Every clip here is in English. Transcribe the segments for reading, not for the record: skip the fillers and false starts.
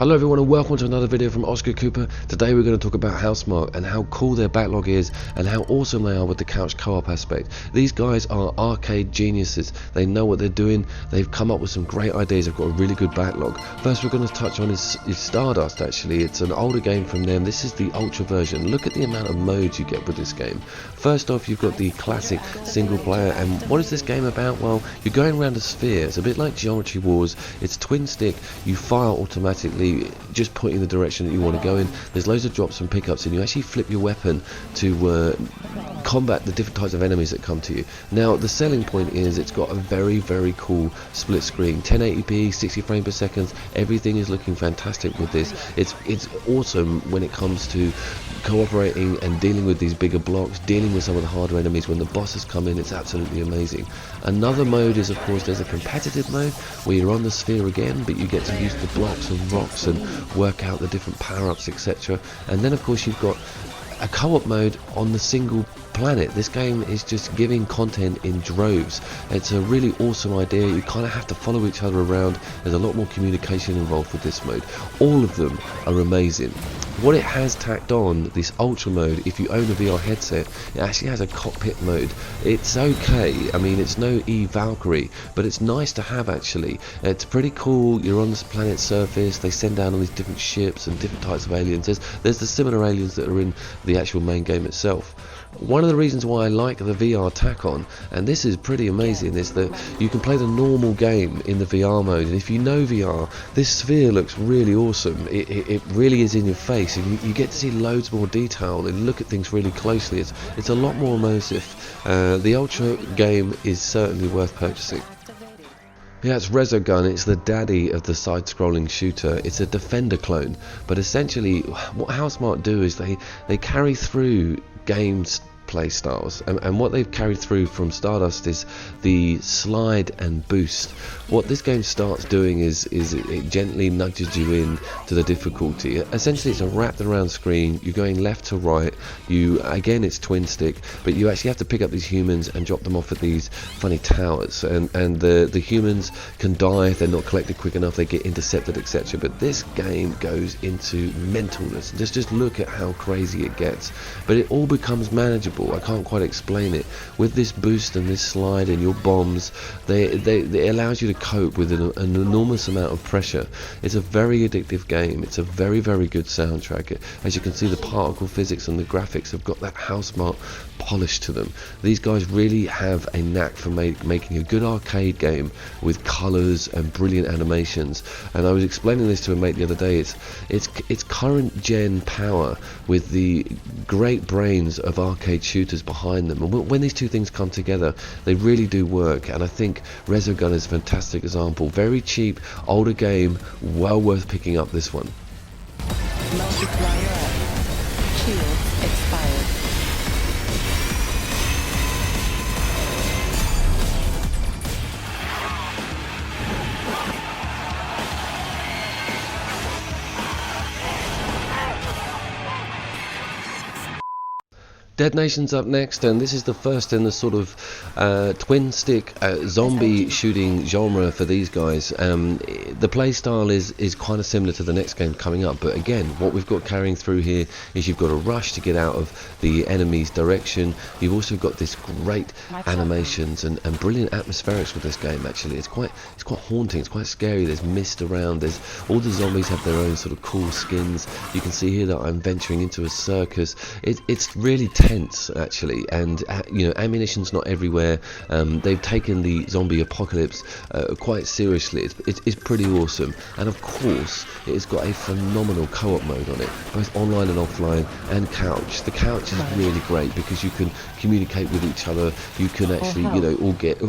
Hello everyone and welcome to another video from Oscar Cooper. Today we're going to talk about Housemarque and how cool their backlog is and how awesome they are with the couch co-op aspect. These guys are arcade geniuses. They know what they're doing. They've come up with some great ideas. They've got a really good backlog. First we're going to touch on is Stardust actually. It's an older game from them. This is the ultra version. Look at the amount of modes you get with this game. First off, you've got the classic single player, and what is this game about? Well, you're going around a sphere. It's a bit like Geometry Wars. It's twin stick. You fire automatically, just pointing the direction that you want to go in. There's loads of drops and pickups, and you actually flip your weapon to combat the different types of enemies that come to you. Now the selling point is it's got a very cool split screen, 1080p, 60 frames per second. Everything is looking fantastic with this. It's awesome when it comes to cooperating and dealing with these bigger blocks, dealing with some of the harder enemies. When the bosses come in, it's absolutely amazing. Another mode is, of course, there's a competitive mode where you're on the sphere again, but you get to use the blocks and rocks and work out the different power-ups, etc. And then of course you've got a co-op mode on the single planet. This game is just giving content in droves. It's a really awesome idea. You kind of have to follow each other around. There's a lot more communication involved with this mode. All of them are amazing. What it has tacked on, this ultra mode, if you own a VR headset, it actually has a cockpit mode. It's okay. I mean, it's no Valkyrie, but it's nice to have actually. It's pretty cool. You're on this planet's surface. They send down all these different ships and different types of aliens. There's the similar aliens that are in the actual main game itself. One of the reasons why I like the VR tack on, and this is pretty amazing, is that you can play the normal game in the VR mode, and if you know VR, this sphere looks really awesome. It really is in your face, and you get to see loads more detail and look at things really closely. It's a lot more immersive. The Ultra game is certainly worth purchasing. Yeah, it's Resogun. It's the daddy of the side-scrolling shooter. It's a Defender clone, but essentially what Housemarque do is they carry through games play styles, and what they've carried through from Stardust is the slide and boost. What this game starts doing is it gently nudges you in to the difficulty. Essentially it's a wrapped around screen. You're going left to right. Again, it's twin stick, but you actually have to pick up these humans and drop them off at these funny towers, and the humans can die if they're not collected quick enough. They get intercepted, etc. But this game goes into mentalness. Just look at how crazy it gets, but it all becomes manageable. I can't quite explain it. With this boost and this slide and your bombs, it allows you to cope with an enormous amount of pressure. It's a very addictive game. It's a very good soundtrack. As you can see, the particle physics and the graphics have got that Housemarque polish to them. These guys really have a knack for making a good arcade game with colours and brilliant animations. And I was explaining this to a mate the other day. It's current gen power with the great brains of arcade shooters behind them, and when these two things come together, they really do work. And I think Resogun is a fantastic example. Very cheap, older game, well worth picking up this one. Multiplier shields expired. Dead Nation's up next, and this is the first in the sort of twin stick zombie shooting genre for these guys. The play style is kind of similar to the next game coming up, but again, what we've got carrying through here is you've got to rush to get out of the enemy's direction. You've also got this great animations and brilliant atmospherics with this game. Actually, it's quite haunting. It's quite scary. There's mist around. There's all the zombies have their own sort of cool skins. You can see here that I'm venturing into a circus. It's really tense actually, and you know, ammunition's not everywhere. They've taken the zombie apocalypse quite seriously. It's pretty awesome, and of course it has got a phenomenal co-op mode on it, both online and offline, and couch. The couch is really great because you can communicate with each other. You can actually, you know, all get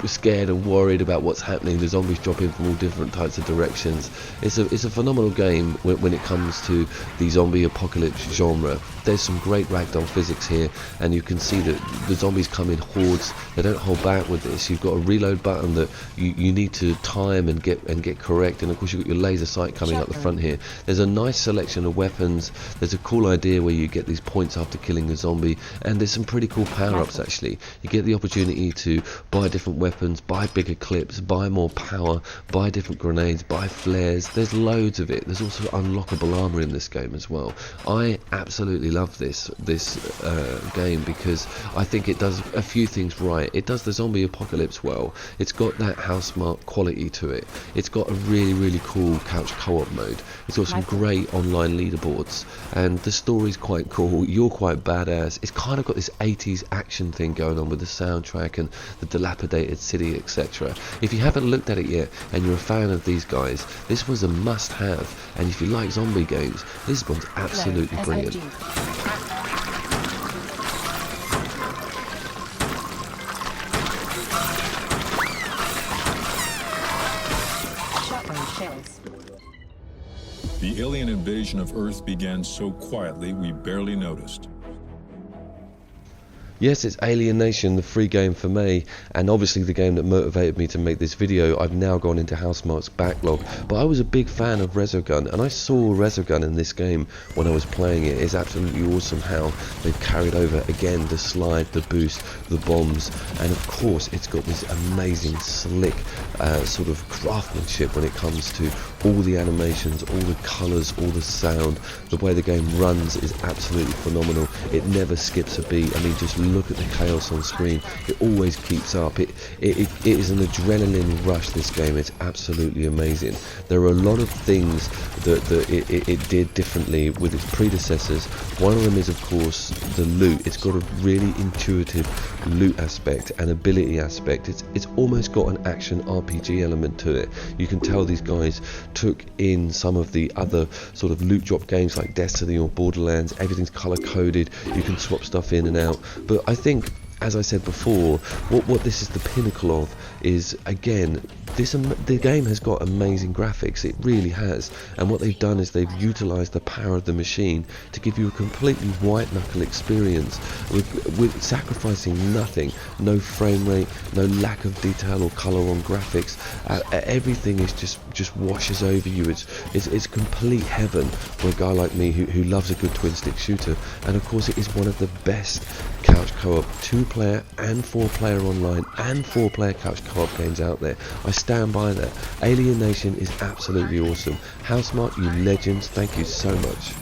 scared and worried about what's happening. The zombies drop in from all different types of directions. It's a phenomenal game when it comes to the zombie apocalypse genre. There's some great ragdoll physics graphics here, and you can see that the zombies come in hordes. They don't hold back with this. You've got a reload button that you need to time and get correct, and of course you've got your laser sight coming up the front here. There's a nice selection of weapons. There's a cool idea where you get these points after killing a zombie, and there's some pretty cool power-ups actually. You get the opportunity to buy different weapons, buy bigger clips, buy more power, buy different grenades, buy flares. There's loads of it. There's also unlockable armor in this game as well. I absolutely love this game because I think it does a few things right. It does the zombie apocalypse well. It's got that Housemarque quality to it. It's got a really cool couch co-op mode. It's got some great online leaderboards, and the story's quite cool. You're quite badass. It's kind of got this 80s action thing going on with the soundtrack and the dilapidated city, etc. If you haven't looked at it yet and you're a fan of these guys, this was a must-have. And if you like zombie games, this one's absolutely brilliant. The alien invasion of Earth began so quietly we barely noticed. Yes, it's Alien Nation, the free game for May, and obviously the game that motivated me to make this video. I've now gone into Housemarque's backlog, but I was a big fan of Resogun, and I saw Resogun in this game when I was playing it. It's absolutely awesome how they've carried over again the slide, the boost, the bombs, and of course it's got this amazing slick sort of craftsmanship when it comes to all the animations, all the colours, all the sound. The way the game runs is absolutely phenomenal. It never skips a beat. I mean, just look at the chaos on screen. It always keeps up. It is an adrenaline rush, this game. It's absolutely amazing. There are a lot of things that it did differently with its predecessors. One of them is, of course, the loot. It's got a really intuitive loot aspect and ability aspect. It's almost got an action RPG element to it. You can tell these guys took in some of the other sort of loot drop games like Destiny or Borderlands. Everything's color coded. You can swap stuff in and out. But I think, as I said before, what this is the pinnacle of is, again, the game has got amazing graphics. It really has. And what they've done is they've utilised the power of the machine to give you a completely white knuckle experience with sacrificing nothing. No frame rate, no lack of detail or colour on graphics. Everything is just washes over you. It's complete heaven for a guy like me who loves a good twin stick shooter. And of course it is one of the best couch co-op 2-player and 4-player online and 4-player couch co-op games out there. I stand by that. Alien Nation is absolutely awesome. Housemarque, you legends, thank you so much.